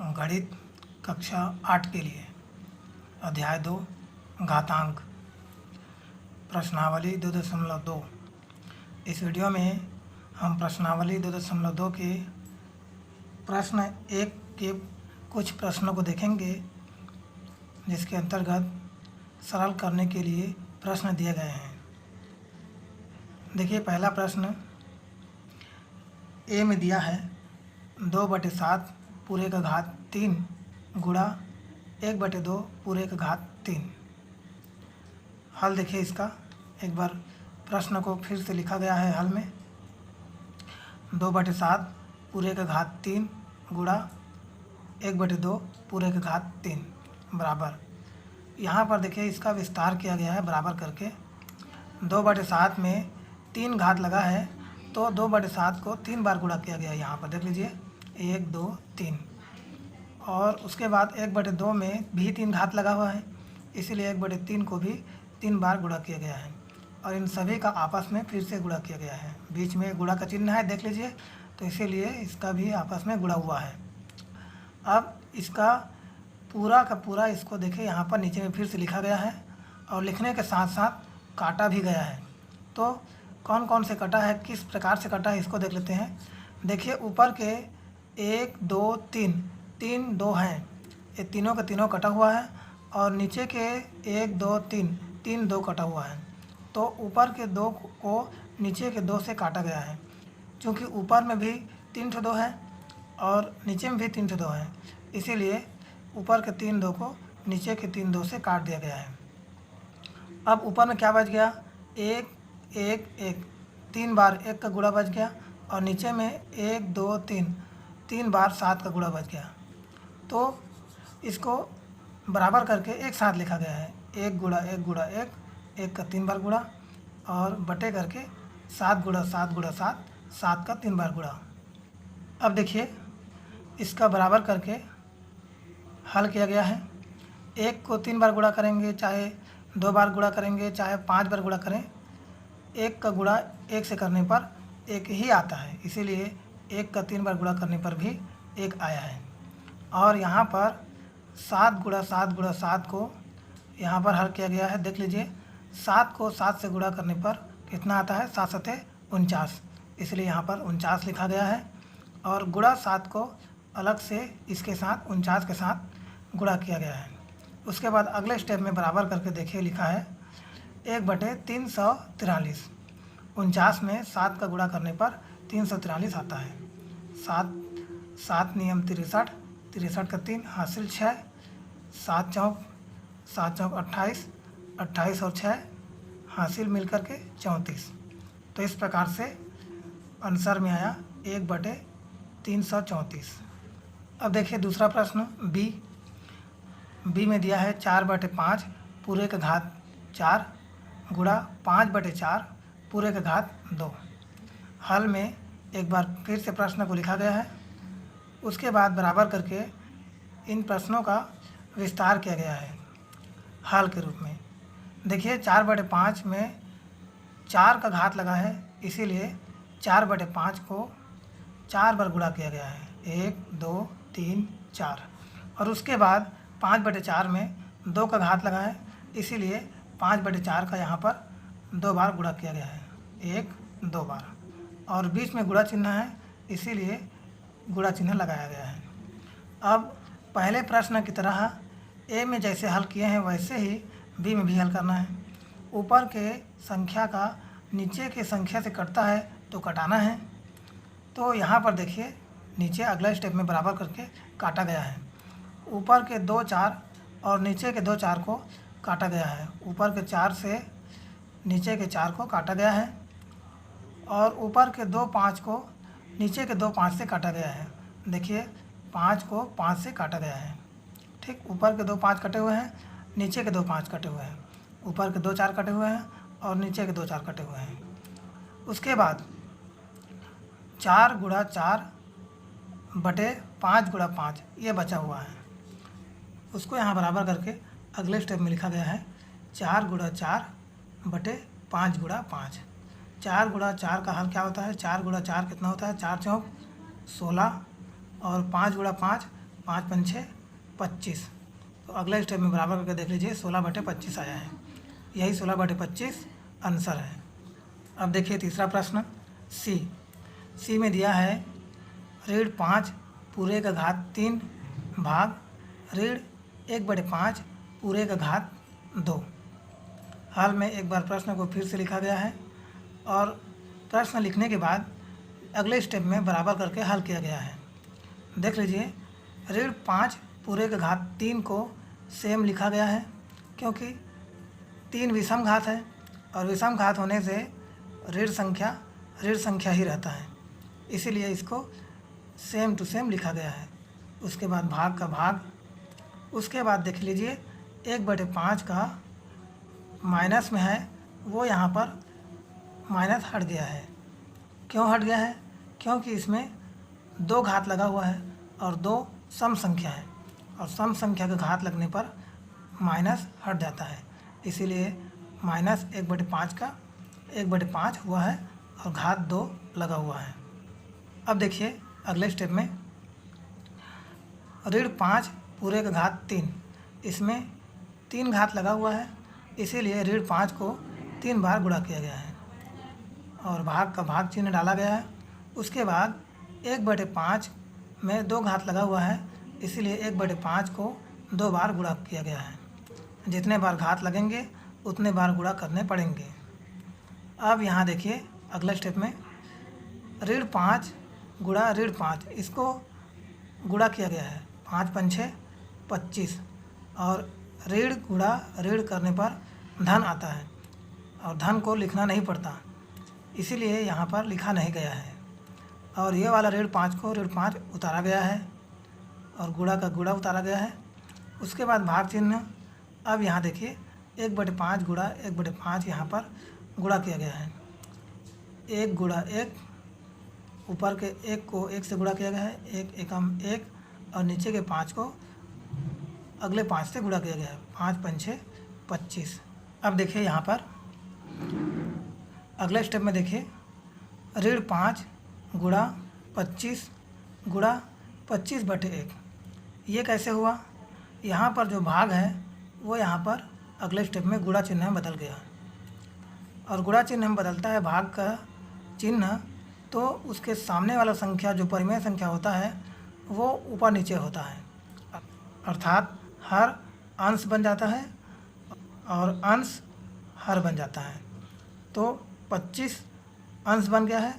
गणित कक्षा 8 के लिए अध्याय 2 घातांक प्रश्नावली 2.2। इस वीडियो में हम प्रश्नावली 2.2 के प्रश्न 1 के कुछ प्रश्नों को देखेंगे, जिसके अंतर्गत सरल करने के लिए प्रश्न दिए गए हैं। देखिए, पहला प्रश्न ए में दिया है 2/7 पूरे का घात 3 गुणा 1/2 पूरे का घात 3। हल देखिए इसका, एक बार प्रश्न को फिर से लिखा गया है। हल में 2/7 पूरे का घात 3 गुणा 1/2 पूरे का घात 3 बराबर, यहाँ पर देखिए इसका विस्तार किया गया है बराबर करके। 2/7 में 3 घात लगा है, तो 2/7 को 3 बार गुणा किया गया है। यहाँ पर देख लीजिए 1 2 3, और उसके बाद 1/2 में भी 3 घात लगा हुआ है, इसीलिए 1/3 को भी 3 बार गुणा किया गया है, और इन सभी का आपस में फिर से गुणा किया गया है। बीच में गुणा का चिन्ह है, देख लीजिए, तो इसीलिए इसका भी आपस में गुणा हुआ है। अब इसका पूरा का पूरा इसको देखिए, यहाँ पर नीचे में फिर से लिखा गया है, और लिखने के साथ साथ काटा भी गया है। तो कौन कौन से कटा है, किस प्रकार से कटा है, इसको देख लेते हैं। देखिए, ऊपर के 1 2 3 2 हैं, ये तीनों का तीनों कटा हुआ है, और नीचे के 1 2 3 2 कटा हुआ है। तो ऊपर के 2 को नीचे के 2 से काटा गया है। क्योंकि ऊपर में भी 3 2 है और नीचे में भी 3 2 है, इसीलिए ऊपर के 3 2 को नीचे के 3 2 से काट दिया गया है। अब ऊपर में क्या बच गया, 1 1 1, 3 बार 1 का गुणा बच गया, और नीचे में 1 2 3 बार 7 का गुणा बच गया। तो इसको बराबर करके एक साथ लिखा गया है, 1 गुणा 1 गुणा 1 का 3 बार गुणा, और बटे करके 7 गुणा 7 गुणा 7 का 3 बार गुणा। अब देखिए, इसका बराबर करके हल किया गया है। 1 को 3 बार गुणा करेंगे, चाहे 2 बार गुणा करेंगे, चाहे 5 बार गुणा करें, 1 का गुणा 1 से करने पर 1 ही आता है, इसीलिए 1 का 3 बार गुणा करने पर भी 1 आया है। और यहाँ पर 7 गुणा 7 गुणा 7 को यहाँ पर हल किया गया है। देख लीजिए, 7 को 7 से गुणा करने पर कितना आता है, 7 7 49, इसलिए यहाँ पर 49 लिखा गया है। और गुणा 7 को अलग से इसके साथ 49 के साथ गुणा किया गया है। उसके बाद अगले स्टेप में बराबर करके देखिए, लिखा है 1/343। 49 में 7 का गुणा करने पर 343 आता है। 7 नियम 63, 63 का 3 हासिल 6, 7 चौक 28, 28 और 6 हासिल मिलकर के 34। तो इस प्रकार से आंसर में आया 1/334। अब देखिए दूसरा प्रश्न बी में दिया है 4/5 पूरे का घात 4 गुणा 5/4 पूरे का घात 2। हल में एक बार फिर से प्रश्न को लिखा गया है, उसके बाद बराबर करके इन प्रश्नों का विस्तार किया गया है हल के रूप में। देखिए, 4/5 में 4 का घात लगा है, इसीलिए 4/5 को 4 बार गुणा किया गया है, 1 2 3 4। और उसके बाद 5/4 में 2 का घात लगा है, इसीलिए 5/4 का यहाँ पर 2 बार गुणा किया गया है, 1 2 बार, और बीच में गुणा चिन्ह है, इसीलिए गुणा चिन्ह लगाया गया है। अब पहले प्रश्न की तरह ए में जैसे हल किए हैं, वैसे ही बी में भी हल करना है। ऊपर के संख्या का नीचे के संख्या से कटता है तो कटाना है। तो यहाँ पर देखिए, नीचे अगला स्टेप में बराबर करके काटा गया है। ऊपर के 2 4 और नीचे के 2 4 को काटा गया है। ऊपर के 4 से नीचे के 4 को काटा गया है, और ऊपर के 2 5 को नीचे के 2 5 से काटा गया है। देखिए, 5 को 5 से काटा गया है। ठीक, ऊपर के 2 5 कटे हुए हैं, नीचे के 2 5 कटे हुए हैं, ऊपर के 2 4 कटे हुए हैं, और नीचे के 2 4 कटे हुए हैं। उसके बाद 4 गुणा 4 बटे 5 गुणा 5 ये बचा हुआ है, उसको यहाँ बराबर करके अगले स्टेप में लिखा गया है 4 गुणा 4 बटे 5 गुणा 5। 4 गुणा 4 का हल क्या होता है, 4 गुणा 4 कितना होता है, 4 चौक 16, और 5 गुणा 5 5 पंछे 25। तो अगले स्टेप में बराबर करके देख लीजिए, 16/25 आया है। यही 16/25 आंसर है। अब देखिए तीसरा प्रश्न सी में दिया है ऋण 5 पूरे का घात 3 भाग ऋण 1/5 पूरे का घात 2। हाल में एक बार प्रश्न को फिर से लिखा गया है और प्रश्न लिखने के बाद अगले स्टेप में बराबर करके हल किया गया है। देख लीजिए, ऋण 5 पूरे का घात 3 को सेम लिखा गया है क्योंकि 3 विषम घात है और विषम घात होने से ऋण संख्या ही रहता है, इसीलिए इसको सेम टू सेम लिखा गया है। उसके बाद भाग का भाग, उसके बाद देख लीजिए 1/5 का माइनस में है, वो यहाँ पर माइनस हट गया है। क्यों हट गया है? क्योंकि इसमें 2 घात लगा हुआ है और 2 सम संख्या है और सम संख्या का घात लगने पर माइनस हट जाता है, इसीलिए माइनस 1/5 का 1/5 हुआ है और घात 2 लगा हुआ है। अब देखिए अगले स्टेप में ऋण 5 पूरे का घात 3, इसमें 3 घात लगा हुआ है, इसीलिए ऋण 5 को 3 बार गुणा किया गया है और भाग का भाग चिन्ह डाला गया है। उसके बाद 1/5 में 2 घात लगा हुआ है, इसीलिए 1/5 को 2 बार गुणा किया गया है। जितने बार घात लगेंगे उतने बार गुणा करने पड़ेंगे। अब यहाँ देखिए अगले स्टेप में ऋण 5 गुणा ऋण 5, इसको गुणा किया गया है। 5 पंछे 25 और ऋण गुणा ऋण करने पर धन आता है और धन को लिखना नहीं पड़ता, इसीलिए यहाँ पर लिखा नहीं गया है। और ये वाला ऋण 5 को ऋण 5 उतारा गया है और गुणा का गुणा उतारा गया है। उसके बाद भाग चिन्ह, अब यहाँ देखिए 1/5 गुणा 1/5 यहाँ पर गुणा किया गया है। 1 गुणा 1, ऊपर के 1 को 1 से गुणा किया गया है, 1 एकम 1 और नीचे के 5 को अगले 5 से गुणा किया गया है। 5 पंछे 25। अब देखिए यहाँ पर अगले स्टेप में देखिए ऋण 5 गुणा 25 गुणा 25/1, ये कैसे हुआ? यहाँ पर जो भाग है वो यहाँ पर अगले स्टेप में गुणा चिन्ह में बदल गया और गुणा चिन्ह में बदलता है भाग का चिन्ह, तो उसके सामने वाला संख्या जो परिमेय संख्या होता है वो ऊपर नीचे होता है, अर्थात हर अंश बन जाता है और अंश हर बन जाता है। तो 25 अंश बन गया है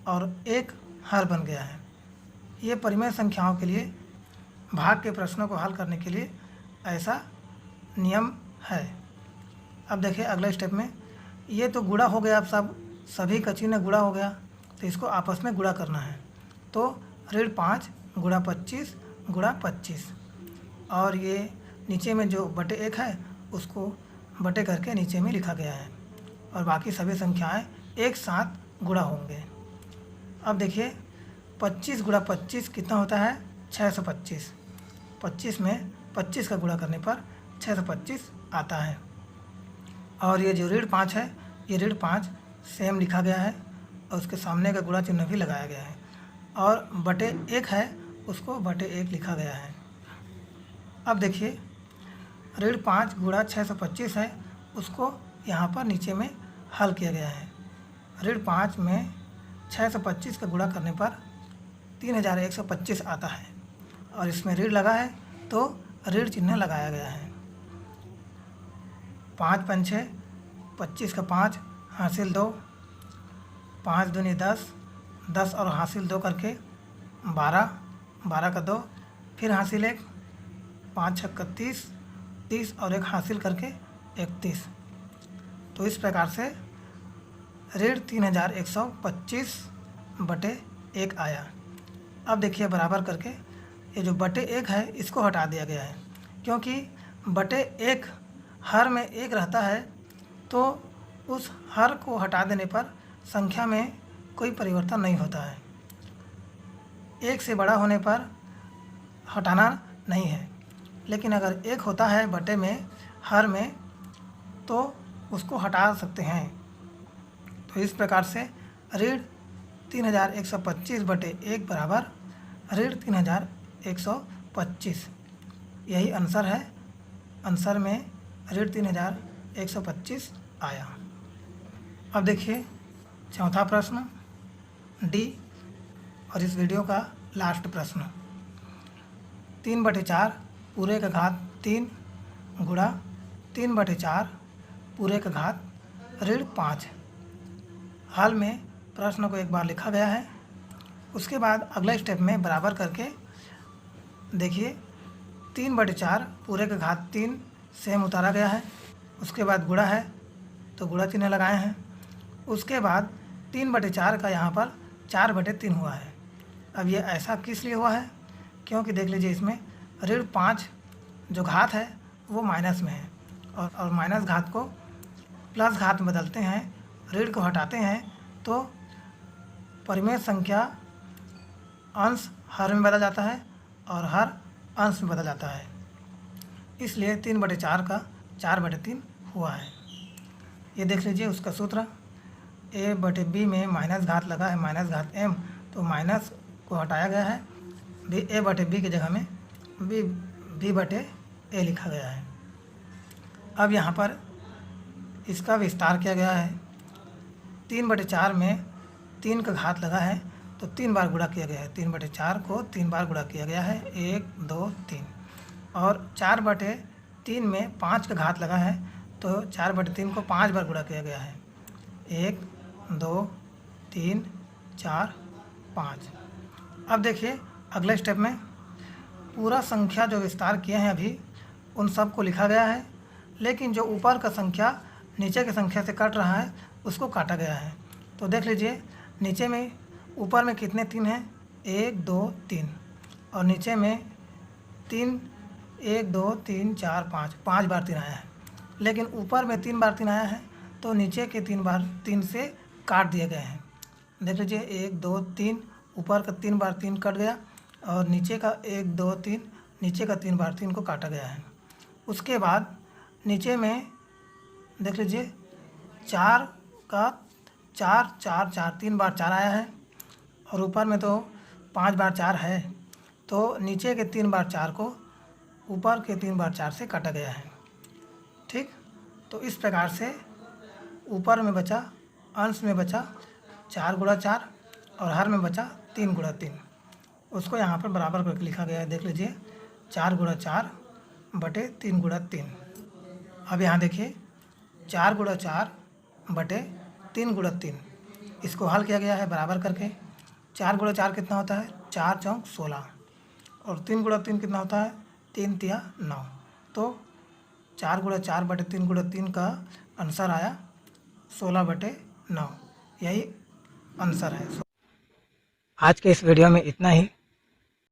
और 1 हर बन गया है। ये परिमेय संख्याओं के लिए भाग के प्रश्नों को हल करने के लिए ऐसा नियम है। अब देखिए अगले स्टेप में, ये तो गुणा हो गया, अब सभी का चिन्ह गुणा हो गया, तो इसको आपस में गुणा करना है। तो ऋण 5 गुणा 25 गुणा 25 और ये नीचे में जो /1 है उसको बटे करके नीचे में लिखा गया है और बाकी सभी संख्याएं एक साथ गुणा होंगे। अब देखिए 25 गुणा 25 कितना होता है? 625। 25 में 25 का गुणा करने पर 625 आता है। और ये जो ऋण 5 है, ये ऋण 5 सेम लिखा गया है और उसके सामने का गुणा चिन्ह भी लगाया गया है और /1 है उसको /1 लिखा गया है। अब देखिए ऋण 5 गुणा 625 है, उसको यहाँ पर नीचे में हल किया गया है। ऋण 5 में 625 का गुणा करने पर 3125 आता है और इसमें ऋण लगा है तो ऋण चिन्ह लगाया गया है। 5 पंछे 25 का 5 हासिल 2, 5 दूनी 10, 10 और हासिल 2 करके 12, 12 का 2, फिर हासिल 1, 5 छक्का 30, 30 और 1 हासिल करके 31। तो इस प्रकार से ऋण 3125/1 आया। अब देखिए बराबर करके ये जो /1 है इसको हटा दिया गया है, क्योंकि /1 हर में 1 रहता है, तो उस हर को हटा देने पर संख्या में कोई परिवर्तन नहीं होता है। 1 से बड़ा होने पर हटाना नहीं है, लेकिन अगर 1 होता है बटे में हर में तो उसको हटा सकते हैं। तो इस प्रकार से ऋण 3125/1 बराबर ऋण 3125 25, यही आंसर है। आंसर में 3,125 आया। अब देखिए चौथा प्रश्न डी और इस वीडियो का लास्ट प्रश्न। 3/4 पूरे का घात 3 गुणा 3/4 पूरे का घात ऋण 5। हाल में प्रश्न को एक बार लिखा गया है। उसके बाद अगले स्टेप में बराबर करके देखिए 3/4 पूरे का घात 3 सेम उतारा गया है। उसके बाद गुणा है तो गुणा चिन्ह लगाए हैं। उसके बाद 3/4 का यहाँ पर 4/3 हुआ है। अब ये ऐसा किस लिए हुआ है? क्योंकि देख लीजिए इसमें ऋण 5 जो घात है वो माइनस में है और माइनस घात को प्लस घात में बदलते हैं, ऋण को हटाते हैं तो परिमेय संख्या अंश हर में बदल जाता है और हर अंश में बदल जाता है। इसलिए 3/4 का 4/3 हुआ है। ये देख लीजिए उसका सूत्र a/b में माइनस घात लगा है, माइनस घात m, तो माइनस को हटाया गया है, a/b की जगह में b/a लिखा गया है। अब यहाँ पर इसका विस्तार किया गया है। 3/4 में 3 का घात लगा है तो 3 बार गुणा किया गया है। 3/4 को 3 बार गुणा किया गया है, 1 2 3। और 4/3 में 5 का घात लगा है तो 4/3 को 5 बार गुणा किया गया है, 1 2 3 4 5। अब देखिए अगले स्टेप में पूरा संख्या जो विस्तार किए हैं अभी उन सब को लिखा गया है, लेकिन जो ऊपर का संख्या नीचे की संख्या से कट रहा है उसको काटा गया है। तो देख लीजिए नीचे में ऊपर में कितने 3 हैं, 1 2 3, और नीचे में 3 1 2 3 4 5, 5 बार 3 आया है। लेकिन ऊपर में 3 बार 3 आया है तो नीचे के 3 बार 3 से काट दिए गए हैं। देख लीजिए 1 2 3, ऊपर का 3 बार 3 कट गया और नीचे का 1 2 3, नीचे का 3 बार 3 को काटा गया है। उसके बाद नीचे में देख लीजिए 4 का 4 4 4, 3 बार 4 आया है और ऊपर में तो 5 बार 4 है, तो नीचे के 3 बार 4 को ऊपर के 3 बार 4 से काटा गया है। ठीक, तो इस प्रकार से ऊपर में बचा, अंश में बचा 4/4 और हर में बचा 3/3। उसको यहाँ पर बराबर करके लिखा गया है। देख लीजिए 4/4 बटे 3/3। अब यहाँ देखिए 4/4 बटे 3/3, इसको हल किया गया है बराबर करके। 4/4 कितना होता है, 4 चौक 16, और 3/3 कितना होता है, 3 तिया 9। तो 4/4 बटे 3/3 का आंसर आया 16/9, यही आंसर है। आज के इस वीडियो में इतना ही।